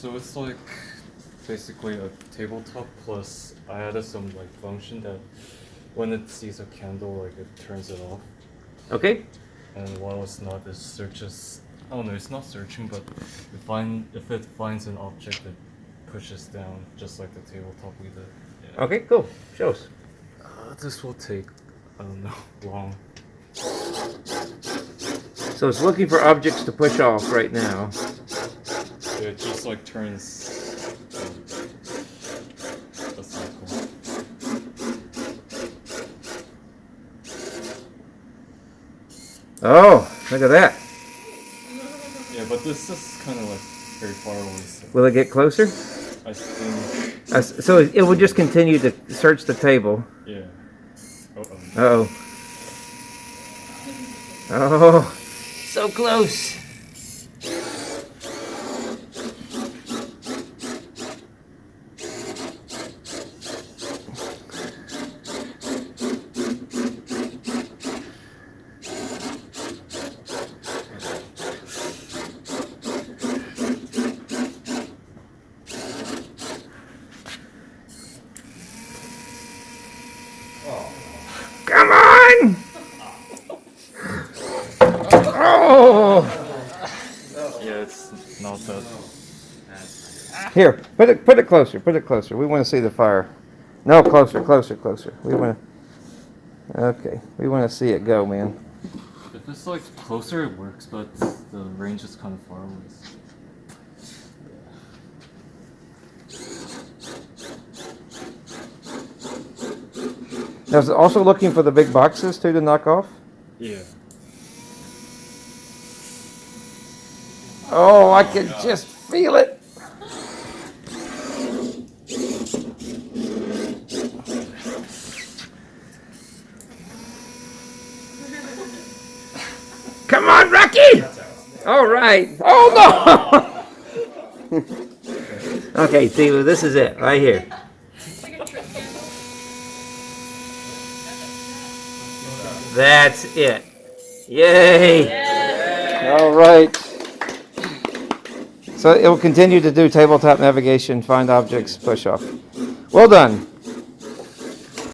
so it's like basically a tabletop plus I added some like function that when it sees a candle, like it turns it off. Okay. And while it's not, it searches. Oh no, it's not searching, but if it finds an object, it pushes down, just like the tabletop we did. Yeah. Okay, cool. Show us. This will take, I don't know, long. So it's looking for objects to push off right now. It just like turns a cycle. Oh, look at that. Yeah, but this is kind of like very far away. So Will it get closer? I think. So it will just continue to search the table. Yeah. Uh-oh. Oh, so close. Come on! Oh! Yeah, it's not that. Here, put it closer. Put it closer. We want to see the fire. No, closer. We want to. Okay, we want to see it go, man. If it's like closer, it works, but the range is kind of far away. Now, is it also looking for the big boxes too to knock off? Yeah. Oh, I can just feel it. Come on, Rocky! All right. Oh no! Okay, Teawoo, this is it right here. That's it. Yay! All right. So it will continue to do tabletop navigation, find objects, push off. Well done.